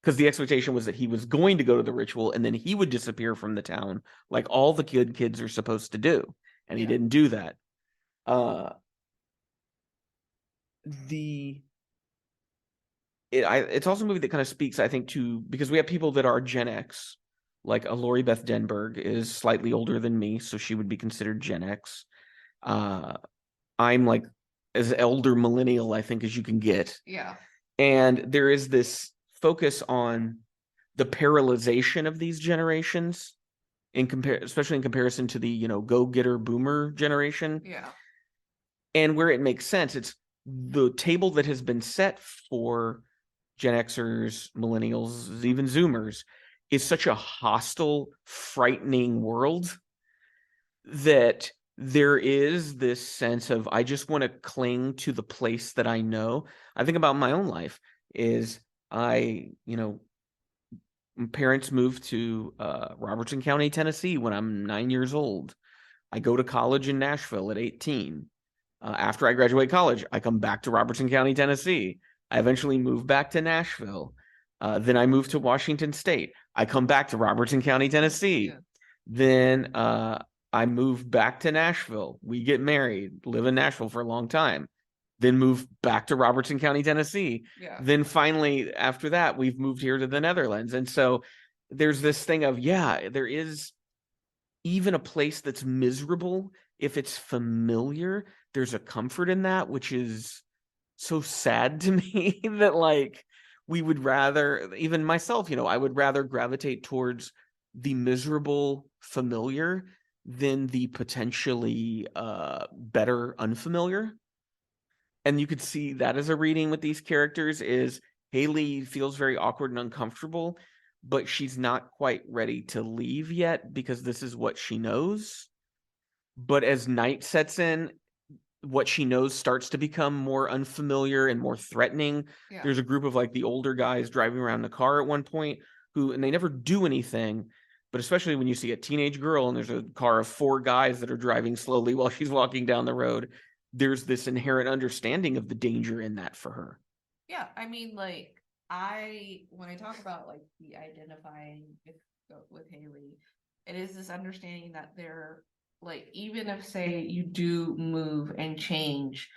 Because the expectation was that he was going to go to the ritual and then he would disappear from the town like all the good kids are supposed to do. And he didn't do that. It's also a movie that kind of speaks, I think, to, because we have people that are Gen X, like Lori Beth Denberg is slightly older than me, so she would be considered Gen X. I'm like as elder millennial, I think, as you can get. Yeah. And there is this focus on the parallelization of these generations especially in comparison to the, go-getter boomer generation. Yeah. And where it makes sense, it's the table that has been set for Gen Xers, millennials, even Zoomers, is such a hostile, frightening world that there is this sense of, I just want to cling to the place that I know. I think about my own life is my parents moved to Robertson County, Tennessee when I'm 9 years old. I go to college in Nashville at 18. After I graduate college, I come back to Robertson County, Tennessee. I eventually move back to Nashville. Then I move to Washington State. I come back to Robertson County, Tennessee. Yeah. Then I move back to Nashville. We get married, live in Nashville for a long time. Then move back to Robertson County, Tennessee. Yeah. Then finally, after that, we've moved here to the Netherlands. And so there's this thing of, there is even a place that's miserable. If it's familiar, there's a comfort in that, which is so sad to me that like we would rather, even myself, I would rather gravitate towards the miserable familiar than the potentially better unfamiliar. And you could see that as a reading with these characters is Haley feels very awkward and uncomfortable, but she's not quite ready to leave yet because this is what she knows. But as night sets in, what she knows starts to become more unfamiliar and more threatening. Yeah. There's a group of like the older guys driving around the car at one point and they never do anything, but especially when you see a teenage girl and there's a car of 4 guys that are driving slowly while she's walking down the road, there's this inherent understanding of the danger in that for her. Yeah, I mean, like, when I talk about like the identifying with Haley, it is this understanding that they're like, even if say you do move and change,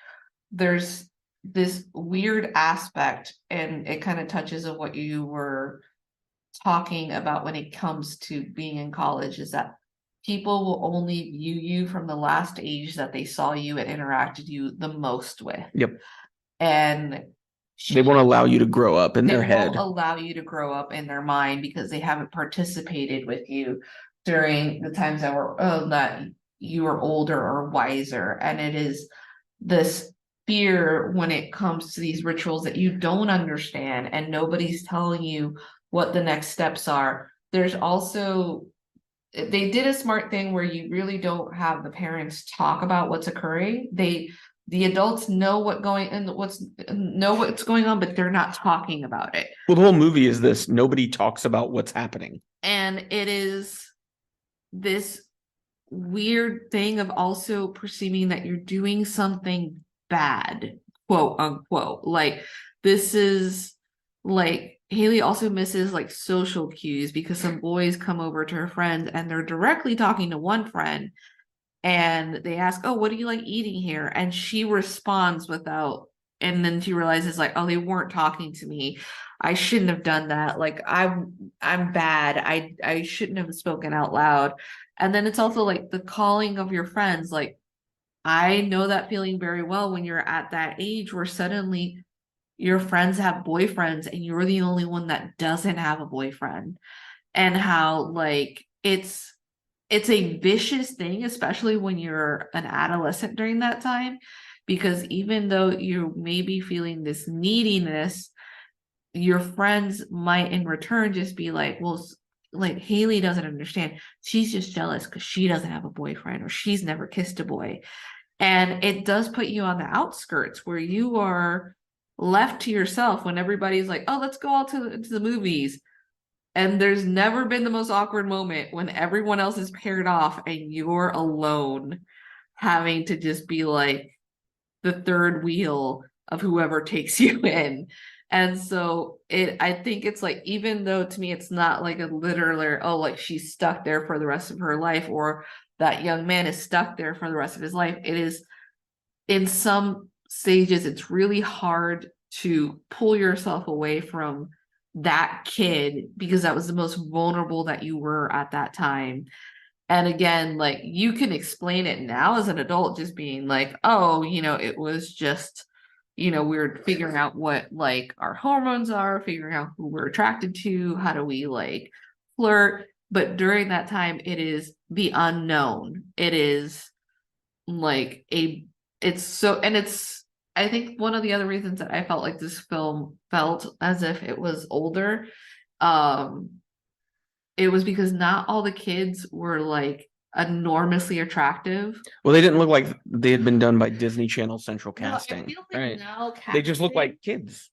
there's this weird aspect, and it kind of touches on what you were talking about when it comes to being in college, is that people will only view you from the last age that they saw you and interacted you the most with. Yep. And they won't allow you to grow up in their head. They won't allow you to grow up in their mind because they haven't participated with you during the times that you were older or wiser. And it is this fear when it comes to these rituals that you don't understand and nobody's telling you what the next steps are. There's also, they did a smart thing where you really don't have the parents talk about what's occurring. The adults know what's going on, but they're not talking about it. Well, the whole movie is this: nobody talks about what's happening. And it is this weird thing of also perceiving that you're doing something bad, quote unquote. Like, this is like, Haley also misses like social cues because some boys come over to her friends and they're directly talking to one friend and they ask, oh, what do you like eating here? And she responds without and then she realizes like, oh, they weren't talking to me. I shouldn't have done that. Like I'm bad. I shouldn't have spoken out loud. And then it's also like the calling of your friends. Like I know that feeling very well when you're at that age where suddenly your friends have boyfriends and you're the only one that doesn't have a boyfriend. And how like it's a vicious thing, especially when you're an adolescent during that time, because even though you may be feeling this neediness, your friends might in return just be like, well, like Haley doesn't understand. She's just jealous because she doesn't have a boyfriend or she's never kissed a boy. And it does put you on the outskirts where you are left to yourself when everybody's like, oh, let's go out to the movies. And there's never been the most awkward moment when everyone else is paired off and you're alone having to just be like the third wheel of whoever takes you in. And so I think it's like, even though to me it's not like a literal, oh, like she's stuck there for the rest of her life, or that young man is stuck there for the rest of his life. It is, in some stages, it's really hard to pull yourself away from that kid because that was the most vulnerable that you were at that time. And again, like you can explain it now as an adult, just being like, oh, it was just, we're figuring out what like our hormones are, figuring out who we're attracted to, how do we like flirt. But during that time, it is the unknown. It is like it's so, and it's, I think one of the other reasons that I felt like this film felt as if it was older, it was because not all the kids were like enormously attractive. Well, they didn't look like they had been done by Disney Channel Central No, I Casting. feel like Right. now They just look casting like kids.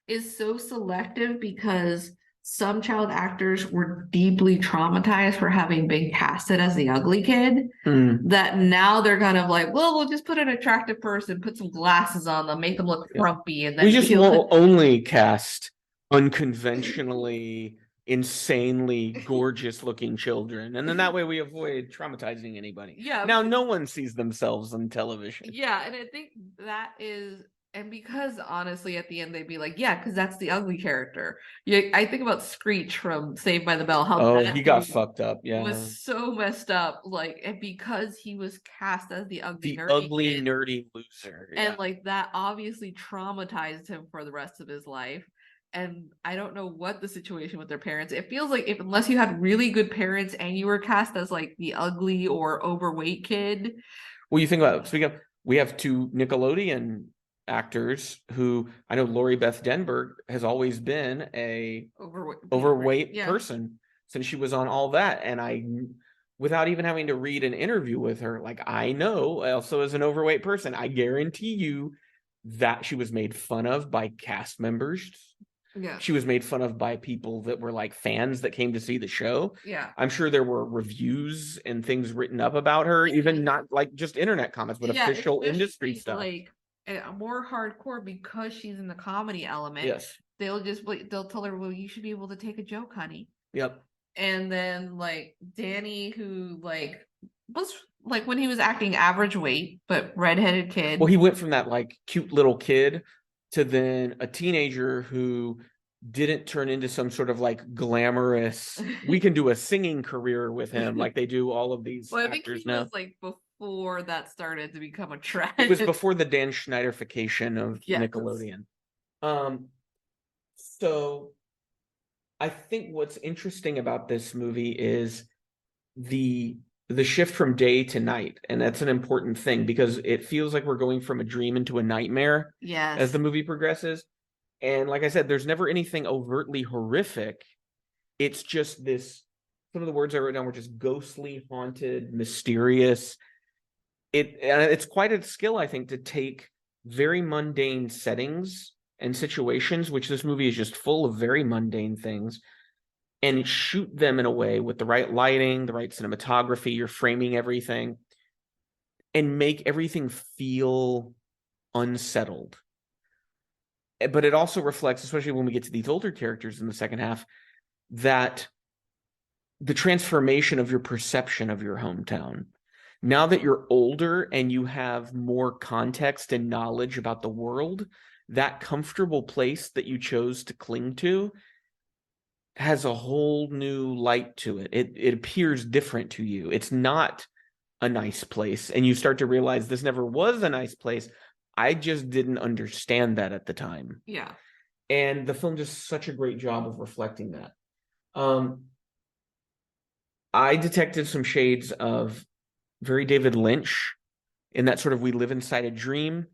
is so selective because some child actors were deeply traumatized for having been casted as the ugly kid, that now they're kind of like, well, we'll just put an attractive person, put some glasses on them, make them look frumpy, and then We just won't only cast unconventionally, insanely gorgeous looking children, and then that way we avoid traumatizing anybody. Yeah. Now no one sees themselves on television. Yeah, and I think that is, and because honestly, at the end they'd be like, yeah, because that's the ugly character. Yeah, I think about Screech from Saved by the Bell. How he got fucked up. Yeah, was so messed up. Like, and because he was cast as the ugly, nerdy loser, and like that obviously traumatized him for the rest of his life. And I don't know what the situation with their parents. It feels like if unless you had really good parents and you were cast as like the ugly or overweight kid. Well, you think about it. Speaking of, we have two Nickelodeon actors who I know Lori Beth Denberg has always been a overweight person since she was on All That. And I, without even having to read an interview with her, like I know also as an overweight person, I guarantee you that she was made fun of by cast members. Yeah. She was made fun of by people that were like fans that came to see the show. Yeah. I'm sure there were reviews and things written up about her, even not like just internet comments, but official industry stuff. Like more hardcore because she's in the comedy element. Yes. They'll tell her, well, you should be able to take a joke, honey. Yep. And then like Danny, who like was like when he was acting average weight, but redheaded kid. Well, he went from that like cute little kid to then a teenager who didn't turn into some sort of like glamorous, we can do a singing career with him like they do all of these well, I think actors he now. was like before that started to become a trend. It was before the Dan Schneiderfication of Nickelodeon. So I think what's interesting about this movie is the shift from day to night, and that's an important thing because it feels like we're going from a dream into a nightmare as the movie progresses. And like I said, there's never anything overtly horrific. It's just this, some of the words I wrote down were just ghostly, haunted, mysterious. It's quite a skill, I think, to take very mundane settings and situations, which this movie is just full of very mundane things, and shoot them in a way with the right lighting, the right cinematography, you're framing everything, and make everything feel unsettled. But it also reflects, especially when we get to these older characters in the second half, that the transformation of your perception of your hometown. now that you're older and you have more context and knowledge about the world, that comfortable place that you chose to cling to has a whole new light to it. It appears different to you. It's not a nice place, and you start to realize this never was a nice place. I just didn't understand that at the time. Yeah. And the film does such a great job of reflecting that. I detected some shades of very David Lynch in that sort of we live inside a dream.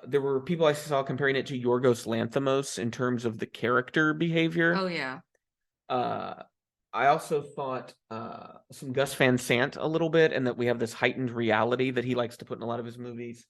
There were people I saw comparing it to Yorgos Lanthimos in terms of the character behavior. Oh, yeah. I also thought some Gus Van Sant a little bit, and that we have this heightened reality that he likes to put in a lot of his movies,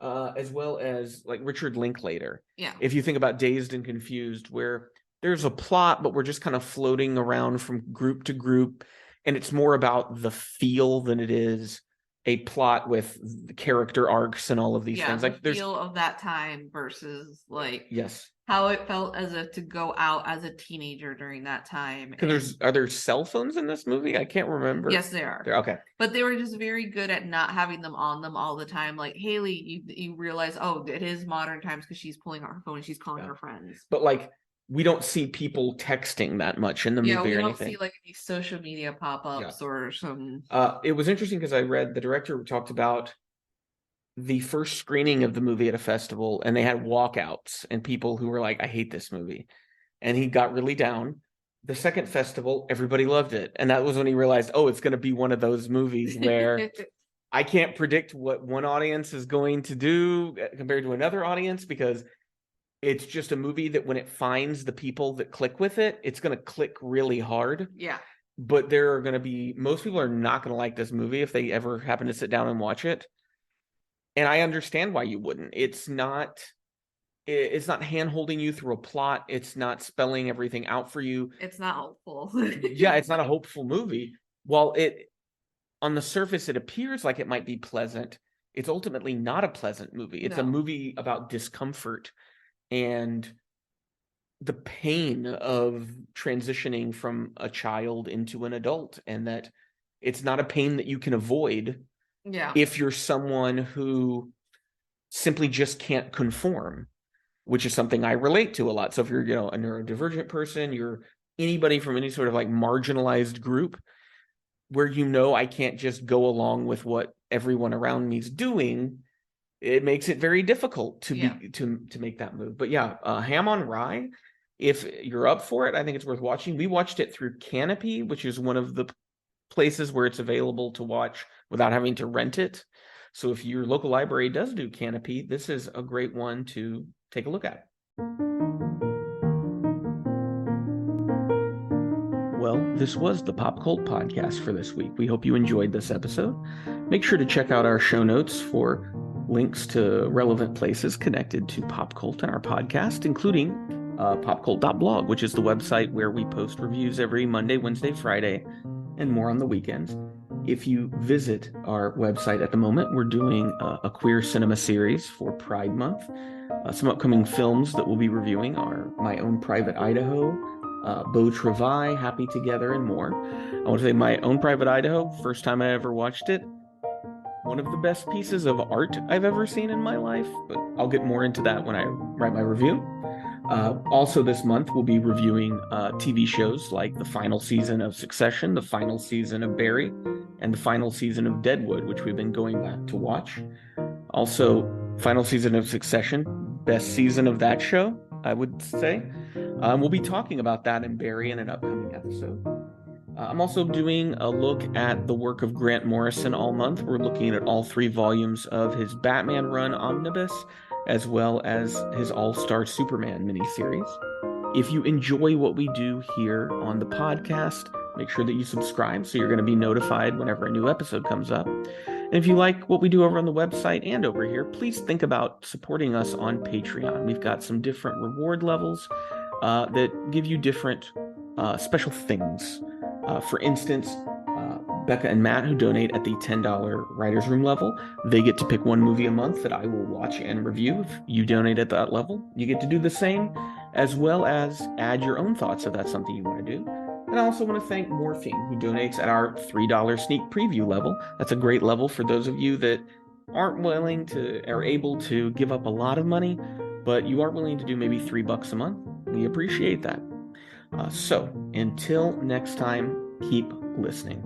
as well as like Richard Linklater. Yeah. If you think about Dazed and Confused, where there's a plot, but we're just kind of floating around from group to group, and it's more about the feel than it is a plot with the character arcs and all of these things. Like the feel of that time versus like yes, how it felt as if to go out as a teenager during that time. Are there cell phones in this movie? I can't remember. Yes, there are. Okay. But they were just very good at not having them on them all the time. Like Haley, you realize, oh, it is modern times because she's pulling out her phone and she's calling her friends. But like, we don't see people texting that much in the movie or anything. Yeah, we don't see like any social media pop-ups or some. It was interesting because I read the director talked about the first screening of the movie at a festival, and they had walkouts and people who were like, I hate this movie. And he got really down. The second festival, everybody loved it. And that was when he realized, oh, it's going to be one of those movies where I can't predict what one audience is going to do compared to another audience, because it's just a movie that when it finds the people that click with it, it's going to click really hard. Yeah. But there are going to be, most people are not going to like this movie if they ever happen to sit down and watch it. And I understand why you wouldn't. It's not hand-holding you through a plot. It's not spelling everything out for you. It's not hopeful. Yeah, it's not a hopeful movie. While on the surface, it appears like it might be pleasant, it's ultimately not a pleasant movie. It's a movie about discomfort and the pain of transitioning from a child into an adult, and that it's not a pain that you can avoid if you're someone who simply just can't conform, which is something I relate to a lot. So if you're, a neurodivergent person, you're anybody from any sort of like marginalized group where, I can't just go along with what everyone around me is doing, it makes it very difficult to make that move. But Ham on Rye, if you're up for it, I think it's worth watching. We watched it through Canopy, which is one of the places where it's available to watch without having to rent it. So if your local library does do Canopy, this is a great one to take a look at. Well, this was the Pop Cult Podcast for this week. We hope you enjoyed this episode. Make sure to check out our show notes for links to relevant places connected to Pop Cult and our podcast, including popcult.blog, which is the website where we post reviews every Monday, Wednesday, Friday, and more on the weekends. If you visit our website at the moment, we're doing a queer cinema series for Pride Month. Some upcoming films that we'll be reviewing are My Own Private Idaho, Beau Travail, Happy Together, and more. I want to say My Own Private Idaho, first time I ever watched it, one of the best pieces of art I've ever seen in my life, but I'll get more into that when I write my review. Also this month, we'll be reviewing TV shows like the final season of Succession, the final season of Barry, and the final season of Deadwood, which we've been going back to watch. Also, final season of Succession, best season of that show, I would say. We'll be talking about that in Barry in an upcoming episode. I'm also doing a look at the work of Grant Morrison all month. We're looking at all 3 volumes of his Batman run omnibus, as well as his All-Star Superman miniseries. If you enjoy what we do here on the podcast, make sure that you subscribe so you're going to be notified whenever a new episode comes up. And if you like what we do over on the website and over here, please think about supporting us on Patreon. We've got some different reward levels that give you different special things. For instance, Becca and Matt, who donate at the $10 Writers Room level, they get to pick one movie a month that I will watch and review. If you donate at that level, you get to do the same, as well as add your own thoughts if that's something you want to do. And I also want to thank Morphine, who donates at our $3 sneak preview level. That's a great level for those of you that aren't willing to or able to give up a lot of money, but you are willing to do maybe $3 a month. We appreciate that. So until next time, keep listening.